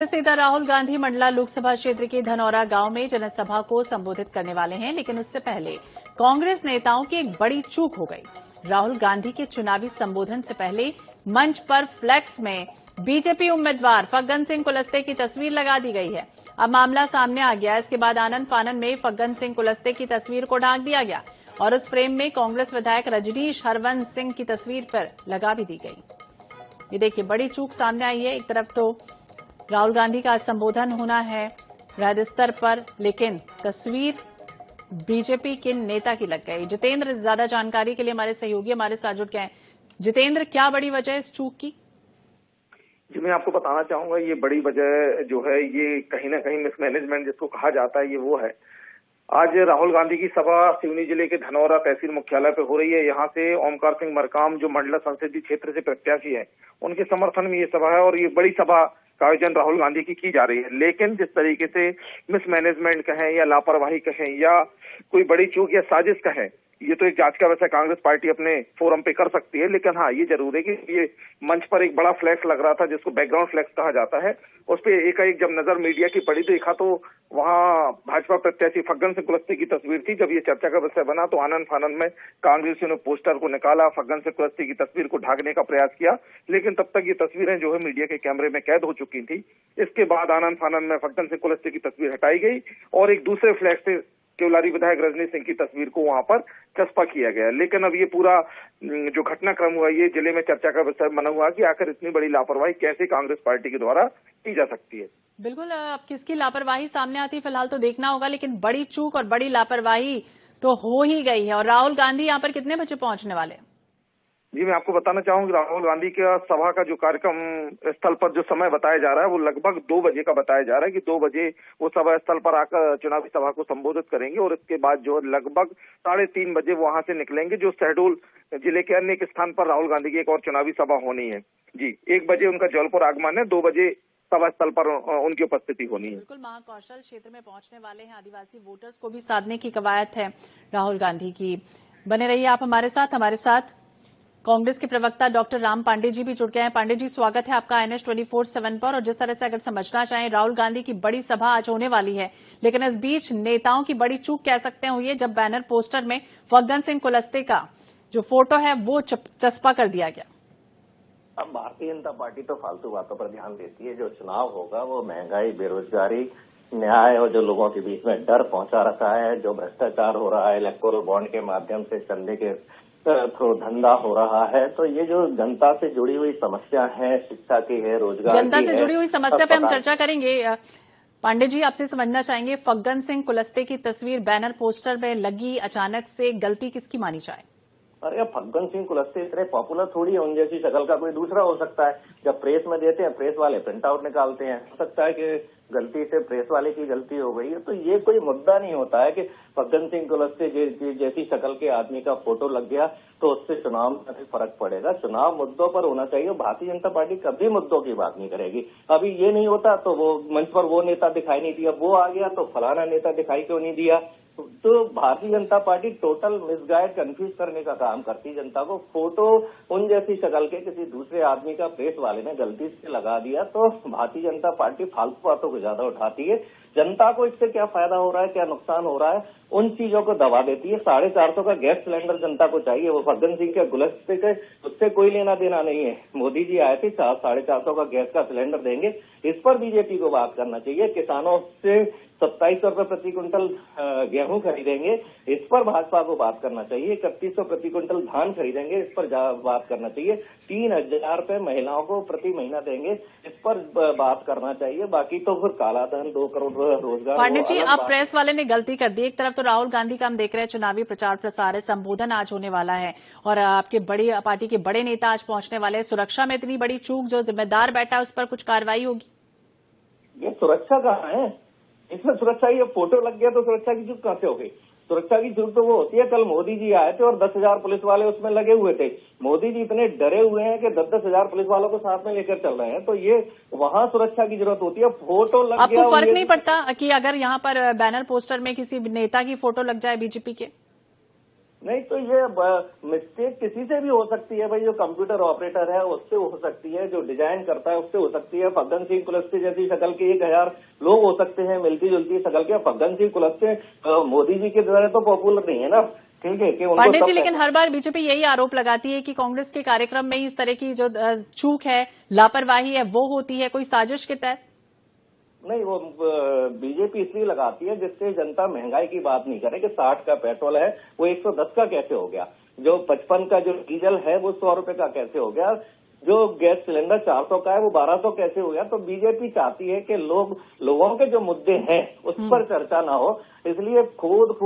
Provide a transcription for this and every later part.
कांग्रेस नेता राहुल गांधी मंडला लोकसभा क्षेत्र के धनौरा गांव में जनसभा को संबोधित करने वाले हैं, लेकिन उससे पहले कांग्रेस नेताओं की एक बड़ी चूक हो गई। राहुल गांधी के चुनावी संबोधन से पहले मंच पर फ्लैक्स में बीजेपी उम्मीदवार फग्गन सिंह कुलस्ते की तस्वीर लगा दी गई है। अब मामला सामने आ गया। इसके बाद आनन फानन में फग्गन सिंह कुलस्ते की तस्वीर को ढांक दिया गया और उस फ्रेम में कांग्रेस विधायक रजनीश हरवंश सिंह की तस्वीर पर लगा भी दी गई। ये देखिए, बड़ी चूक सामने आई है। एक तरफ तो राहुल गांधी का संबोधन होना है राज्य स्तर पर, लेकिन तस्वीर बीजेपी के नेता की लग गई। जितेंद्र ज्यादा जानकारी के लिए हमारे सहयोगी हमारे साथ जुड़ गए हैं। जितेंद्र, क्या बड़ी वजह है इस चूक की? जी, मैं आपको बताना चाहूंगा, ये बड़ी वजह जो है ये कहीं ना कहीं मिसमैनेजमेंट जिसको कहा जाता है, ये वो है। आज राहुल गांधी की सभा सिवनी जिले के धनौरा तहसील मुख्यालय पे हो रही है। यहाँ से ओमकार सिंह मरकाम जो मंडला संसदीय क्षेत्र से प्रत्याशी है, उनके समर्थन में ये सभा है और ये बड़ी सभा का आयोजन राहुल गांधी की जा रही है। लेकिन जिस तरीके से मिसमैनेजमेंट कहें या लापरवाही कहें या कोई बड़ी चूक या साजिश कहें, ये तो एक जांच का वैसे कांग्रेस पार्टी अपने फोरम पे कर सकती है। लेकिन हाँ, ये जरूर है कि ये मंच पर एक बड़ा फ्लैक्स लग रहा था जिसको बैकग्राउंड फ्लैक्स कहा जाता है। उस पर एकाएक जब नजर मीडिया की पड़ी, देखा तो वहां भाजपा प्रत्याशी फग्गन सिंह कुलस्ते की तस्वीर थी। जब ये चर्चा का विषय बना तो आनन फानन में कांग्रेसियों ने पोस्टर को निकाला, फग्गन सिंह कुलस्ते की तस्वीर को ढकने का प्रयास किया, लेकिन तब तक ये तस्वीरें जो है मीडिया के कैमरे में कैद हो चुकी थी। इसके बाद आनन फानन में फग्गन सिंह कुलस्ते की तस्वीर हटाई गई और एक दूसरे फ्लैक्स से केवलारी विधायक रजनीश सिंह की तस्वीर को वहां पर चस्पा किया गया। लेकिन अब ये पूरा जो घटनाक्रम हुआ, ये जिले में चर्चा का विषय बना हुआ कि आखिर इतनी बड़ी लापरवाही कैसे कांग्रेस पार्टी के द्वारा की जा सकती है। बिल्कुल, अब किसकी लापरवाही सामने आती है फिलहाल तो देखना होगा, लेकिन बड़ी चूक और बड़ी लापरवाही तो हो ही गई है। और राहुल गांधी यहाँ पर कितने बजे पहुंचने वाले हैं? जी, मैं आपको बताना चाहूंगी, राहुल गांधी का सभा का जो कार्यक्रम स्थल पर जो समय बताया जा रहा है वो लगभग 2 बजे का बताया जा रहा है कि 2 बजे वो सभा स्थल पर आकर चुनावी सभा को संबोधित करेंगे और इसके बाद जो लगभग 3:30 बजे वहां से निकलेंगे। जो शेड्यूल जिले के अन्य एक स्थान पर राहुल गांधी की एक और चुनावी सभा होनी है। जी, 1 बजे उनका जौलपुर आगमन है, 2 बजे सभा स्थल पर उनकी उपस्थिति होनी है। बिल्कुल, महाकौशल क्षेत्र में पहुंचने वाले हैं। आदिवासी वोटर्स को भी साधने की कवायद है राहुल गांधी की। बने रहिए आप हमारे साथ। कांग्रेस के प्रवक्ता डॉक्टर राम पांडे जी भी जुड़ गए हैं। पांडे जी, स्वागत है आपका NH 24/7 पर। और जिस तरह से अगर समझना चाहें, राहुल गांधी की बड़ी सभा आज होने वाली है, लेकिन इस बीच नेताओं की बड़ी चूक कह सकते हैं हुई है जब बैनर पोस्टर में फग्गन सिंह कुलस्ते का जो फोटो है वो चस्पा कर दिया गया। अब भारतीय जनता पार्टी तो फालतू बातों पर ध्यान देती है। जो चुनाव होगा वो महंगाई, बेरोजगारी, न्याय और जो लोगों के बीच में डर पहुंचा रखा है, जो भ्रष्टाचार हो रहा है, इलेक्टोरल बॉन्ड के माध्यम से चंदे के थ्रू धंधा हो रहा है, तो ये जो जनता से जुड़ी हुई समस्या है, शिक्षा की है, रोजगार की है, जनता से जुड़ी हुई समस्या पे हम चर्चा करेंगे। पांडे जी, आपसे समझना चाहेंगे, फग्गन सिंह कुलस्ते की तस्वीर बैनर पोस्टर में लगी, अचानक से गलती किसकी मानी जाए? अरे फग्गन सिंह कुलस्ते इतने पॉपुलर थोड़ी है, उन जैसी शक्ल का कोई दूसरा हो सकता है। जब प्रेस में देते हैं, प्रेस वाले प्रिंट आउट निकालते हैं। हो सकता है कि गलती से प्रेस वाले की गलती हो गई है, तो ये कोई मुद्दा नहीं होता है कि फग्गन सिंह कुलस्ते जैसी शक्ल के आदमी का फोटो लग गया तो उससे चुनाव में फर्क पड़ेगा। चुनाव मुद्दों पर होना चाहिए। भारतीय जनता पार्टी कभी मुद्दों की बात नहीं करेगी। अभी ये नहीं होता तो वो मंच पर वो नेता दिखाई नहीं दिया, वो आ गया तो फलाना नेता दिखाई क्यों नहीं दिया। तो Bharatiya Janata party total misguide, confuse करने का काम करती है जनता को। फोटो उन जैसी शक्ल के किसी दूसरे आदमी का प्रेस वाले ने गलती से लगा दिया तो भारतीय जनता पार्टी फालतू बातों को ज्यादा उठाती है। जनता को इससे क्या फायदा हो रहा है, क्या नुकसान हो रहा है, उन चीजों को दबा देती है। 450 का गैस सिलेंडर जनता को चाहिए, वो फग्गन सिंह के गुलस्ते के उससे कोई लेना देना नहीं है। मोदी जी आए थे, 450 का गैस का सिलेंडर देंगे, इस पर बीजेपी को बात करना चाहिए। किसानों से 2700 रुपए प्रति क्विंटल गेहूं खरीदेंगे, इस पर भाजपा को बात करना चाहिए। 3100 प्रति क्विंटल धान खरीदेंगे, इस पर बात करना चाहिए। 3000 रुपए महिलाओं को प्रति महीना देंगे, इस पर बात करना चाहिए। बाकी तो फिर काला धन, 2 करोड़ रोजगार। पांडे जी, अब प्रेस वाले ने गलती कर दी। एक तरफ तो राहुल गांधी का हम देख रहे हैं चुनावी प्रचार प्रसार है, संबोधन आज होने वाला है और आपके बड़ी पार्टी के बड़े नेता आज पहुंचने वाले हैं। सुरक्षा में इतनी बड़ी चूक, जो जिम्मेदार बैठा है उस पर कुछ कार्रवाई होगी? ये सुरक्षा कहाँ है? इसमें सुरक्षा, ये फोटो लग गया तो सुरक्षा की चूक कहां से हो गई? सुरक्षा की चूक तो वो होती है, कल मोदी जी आए थे और 10,000 पुलिस वाले उसमें लगे हुए थे। मोदी जी इतने डरे हुए हैं कि 10-10 हजार पुलिस वालों को साथ में लेकर चल रहे हैं, तो ये वहां सुरक्षा की जरूरत होती है। फोटो लग गया, आपको फर्क नहीं पड़ता कि अगर यहाँ पर बैनर पोस्टर में किसी नेता की फोटो लग जाए बीजेपी के? नहीं तो ये मिस्टेक किसी से भी हो सकती है भाई, जो कंप्यूटर ऑपरेटर है उससे हो सकती है, जो डिजाइन करता है उससे हो सकती है। फग्गन सिंह कुलस्ते जैसी शक्ल के 1000 लोग हो सकते हैं मिलती जुलती शक्ल के। फग्गन सिंह कुलस्ते मोदी जी के द्वारा तो पॉपुलर नहीं है ना, ठीक है कि उनको पांडे जी, लेकिन हर बार बीजेपी यही आरोप लगाती है कि कांग्रेस के कार्यक्रम में इस तरह की जो चूक है, लापरवाही है, वो होती है कोई साजिश के तहत। नहीं, वो बीजेपी इसलिए लगाती है जिससे जनता महंगाई की बात नहीं करे कि 60 का पेट्रोल है वो 110 का कैसे हो गया, जो 55 का जो डीजल है वो 100 रुपए का कैसे हो गया, जो गैस सिलेंडर 400 का है वो 1200 कैसे हो गया। तो बीजेपी चाहती है कि लोगों के जो मुद्दे हैं उस पर चर्चा ना हो, इसलिए खोद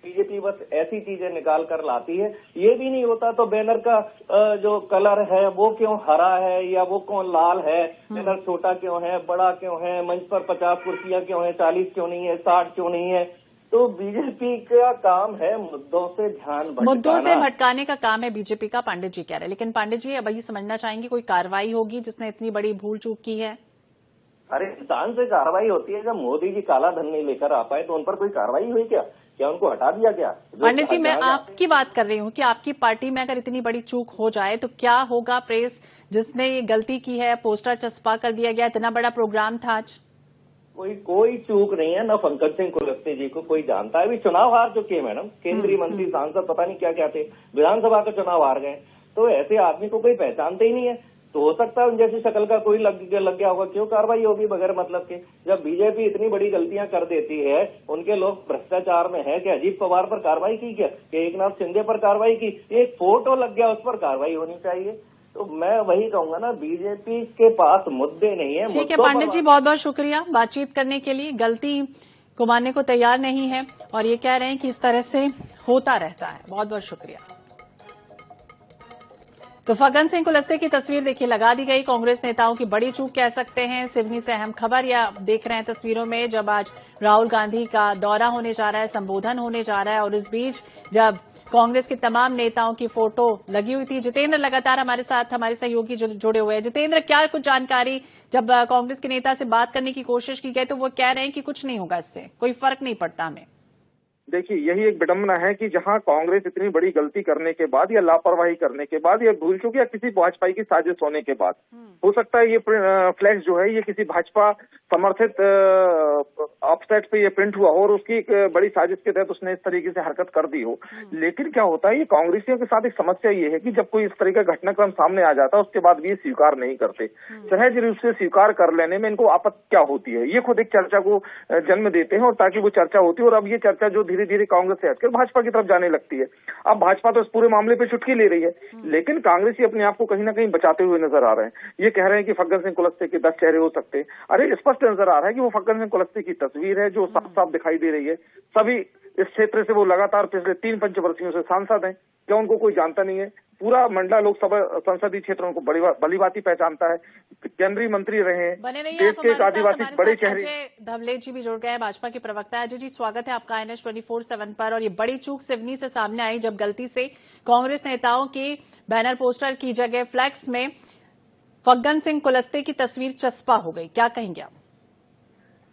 बीजेपी बस ऐसी चीजें निकाल कर लाती है। ये भी नहीं होता तो बैनर का जो कलर है वो क्यों हरा है या वो कौन लाल है, बैनर छोटा क्यों है, बड़ा क्यों है, मंच पर 50 कुर्सियां क्यों है, 40 क्यों नहीं है, 60 क्यों नहीं है। तो बीजेपी का काम है मुद्दों से ध्यान भटकाना। मुद्दों से भटकाने का काम है बीजेपी का, पांडे जी कह रहे हैं। लेकिन पांडे जी अब ये समझना चाहेंगे कोई कार्रवाई होगी जिसने इतनी बड़ी भूल चूक की है? अरे इंसान से कार्रवाई होती है, जब मोदी जी काला धन नहीं लेकर आ पाए तो उन पर कोई कार्रवाई हुई क्या उनको हटा दिया क्या? पांडे जी, मैं आपकी बात कर रही हूँ कि आपकी पार्टी में अगर इतनी बड़ी चूक हो जाए तो क्या होगा? प्रेस जिसने ये गलती की है, पोस्टर चस्पा कर दिया गया, इतना बड़ा प्रोग्राम था आज। कोई चूक नहीं है, न पंकज सिंह कुलस्ते जी को कोई जानता है। अभी चुनाव हार चुके हैं मैडम, केंद्रीय मंत्री सांसद पता नहीं क्या क्या थे, विधानसभा का चुनाव हार गए, तो ऐसे आदमी को कोई पहचानते ही नहीं है। तो हो सकता है उन जैसी शक्ल का कोई लग गया होगा, क्यों कार्रवाई होगी बगैर मतलब के? जब बीजेपी इतनी बड़ी गलतियां कर देती है, उनके लोग भ्रष्टाचार में है कि अजीत पवार पर कार्रवाई की क्या, कि एकनाथ शिंदे पर कार्रवाई की, एक फोटो लग गया उस पर कार्रवाई होनी चाहिए। तो मैं वही कहूंगा ना, बीजेपी के पास मुद्दे नहीं है। ठीक है पांडे जी, बहुत बहुत शुक्रिया बातचीत करने के लिए। गलती को मानने को तैयार नहीं है और ये कह रहे हैं कि इस तरह से होता रहता है। बहुत बहुत शुक्रिया। तो फग्गन सिंह कुलस्ते की तस्वीर देखिए लगा दी गई। कांग्रेस नेताओं की बड़ी चूक कह सकते हैं। सिवनी से अहम खबर या देख रहे हैं तस्वीरों में, जब आज राहुल गांधी का दौरा होने जा रहा है, संबोधन होने जा रहा है, और इस बीच जब कांग्रेस के तमाम नेताओं की फोटो लगी हुई थी। जितेंद्र लगातार हमारे साथ, हमारे सहयोगी जुड़े हुए हैं। जितेंद्र, क्या कुछ जानकारी? जब कांग्रेस के नेता से बात करने की कोशिश की गई तो वो कह रहे हैं कि कुछ नहीं होगा, इससे कोई फर्क नहीं पड़ता हमें। देखिए, यही एक विडंबना है कि जहां कांग्रेस इतनी बड़ी गलती करने के बाद या लापरवाही करने के बाद या भूल चूक या किसी भाजपा की साजिश होने के बाद, हो सकता है ये फ्लैक्स जो है ये किसी भाजपा समर्थित ऑफसेट पे ये प्रिंट हुआ हो और उसकी एक बड़ी साजिश के तहत उसने इस तरीके से हरकत कर दी हो। लेकिन क्या होता है, ये कांग्रेसियों के साथ एक समस्या ये है कि जब कोई इस तरह का घटनाक्रम सामने आ जाता है उसके बाद भी ये स्वीकार नहीं करते। सहज रूप से स्वीकार कर लेने में इनको आपत्ति क्या होती है? ये खुद एक चर्चा को जन्म देते हैं और ताकि वो चर्चा होती है, और अब ये चर्चा जो धीरे धीरे कांग्रेस से हटकर भाजपा की तरफ जाने लगती है। अब भाजपा तो इस पूरे मामले पे चुटकी ले रही है, लेकिन कांग्रेस ही अपने आप को कहीं ना कहीं बचाते हुए नजर आ रहे हैं। ये कह रहे हैं कि फग्गन सिंह कुलस्ते के 10 चेहरे हो सकते हैं। अरे स्पष्ट नजर आ रहा है कि वो फग्गन सिंह कुलस्ते की तस्वीर है जो साफ साफ दिखाई दे रही है। सभी इस क्षेत्र से वो लगातार पिछले 3 पंचवर्षीयों से सांसद हैं। क्या उनको कोई जानता नहीं है? पूरा मंडला लोकसभा संसदीय क्षेत्र उनको भली भांति पहचानता है। केंद्रीय मंत्री रहे हैं, देश के एक आदिवासी बड़े चेहरे। अजय धवले जी भी जुड़ गए, भाजपा के प्रवक्ता। अजय जी, स्वागत है आपका INS 24/7 पर। और ये बड़ी चूक सिवनी से सामने आई जब गलती से कांग्रेस नेताओं के बैनर पोस्टर की जगह फ्लैक्स में फग्गन सिंह कुलस्ते की तस्वीर चस्पा हो गई। क्या कहेंगे आप?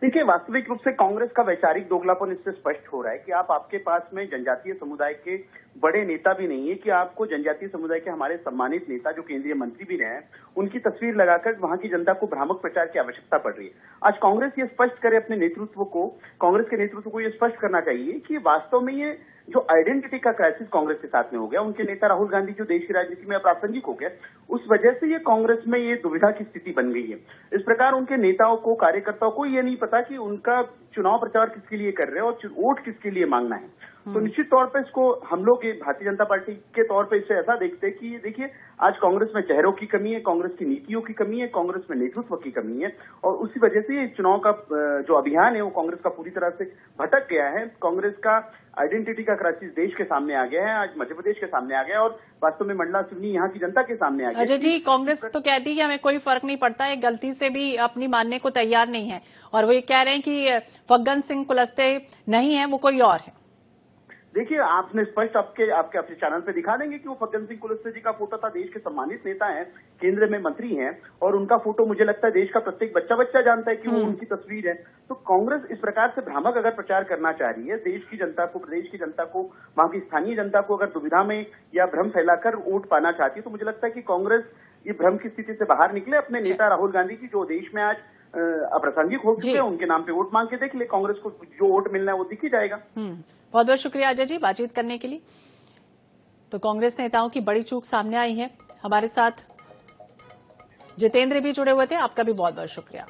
देखिए, वास्तविक रूप से कांग्रेस का वैचारिक दोगलापन इससे स्पष्ट हो रहा है कि आपके पास में जनजातीय समुदाय के बड़े नेता भी नहीं है, कि आपको जनजातीय समुदाय के हमारे सम्मानित नेता जो केंद्रीय मंत्री भी रहे हैं उनकी तस्वीर लगाकर वहां की जनता को भ्रामक प्रचार की आवश्यकता पड़ रही है। आज कांग्रेस ये स्पष्ट करे अपने नेतृत्व को, कांग्रेस के नेतृत्व को ये स्पष्ट करना चाहिए कि वास्तव में ये जो आइडेंटिटी का क्राइसिस कांग्रेस के साथ में हो गया, उनके नेता राहुल गांधी जो देश की राजनीति में अप्रासंगिक हो गया, उस वजह से ये कांग्रेस में ये दुविधा की स्थिति बन गई है। इस प्रकार उनके नेताओं को, कार्यकर्ताओं को ये नहीं पता कि उनका चुनाव प्रचार किसके लिए कर रहे हैं और वोट किसके लिए मांगना है। तो निश्चित तौर पे इसको हम लोग भारतीय जनता पार्टी के तौर पे इसे ऐसा देखते हैं कि देखिए, आज कांग्रेस में चेहरों की कमी है, कांग्रेस की नीतियों की कमी है, कांग्रेस में नेतृत्व की कमी है, और उसी वजह से ये चुनाव का जो अभियान है वो कांग्रेस का पूरी तरह से भटक गया है। कांग्रेस का आइडेंटिटी का क्राइसिस देश के सामने आ गया है, आज मध्य प्रदेश के सामने आ गया है और वास्तव में मंडला सिवनी यहाँ की जनता के सामने आ गया। अजय जी, कांग्रेस तो कहती है कि हमें कोई फर्क नहीं पड़ता है, गलती से भी अपनी मानने को तैयार नहीं है, और वो ये कह रहे हैं कि फग्गन सिंह कुलस्ते नहीं है, वो कोई और है। देखिए, आपने स्पष्ट आपके अपने चैनल पे दिखा देंगे कि वो फग्गन सिंह कुलस्ते जी का फोटो था। देश के सम्मानित नेता हैं, केंद्र में मंत्री हैं, और उनका फोटो मुझे लगता है देश का प्रत्येक बच्चा जानता है कि वो उनकी तस्वीर है। तो कांग्रेस इस प्रकार से भ्रामक अगर प्रचार करना चाह रही है, देश की जनता को, प्रदेश की जनता को, वहां की स्थानीय जनता को अगर दुविधा में या भ्रम फैलाकर वोट पाना चाहती है, तो मुझे लगता है कि कांग्रेस ये भ्रम की स्थिति से बाहर निकले। अपने नेता राहुल गांधी की, जो देश में आज अप्रासंगिक हो चुके हैं, उनके नाम पे वोट मांग के देख ले। कांग्रेस को जो वोट मिलना है वो दिख ही जाएगा। बहुत बहुत शुक्रिया अजय जी बातचीत करने के लिए। तो कांग्रेस नेताओं की बड़ी चूक सामने आई है। हमारे साथ जितेंद्र भी जुड़े हुए थे, आपका भी बहुत बहुत शुक्रिया।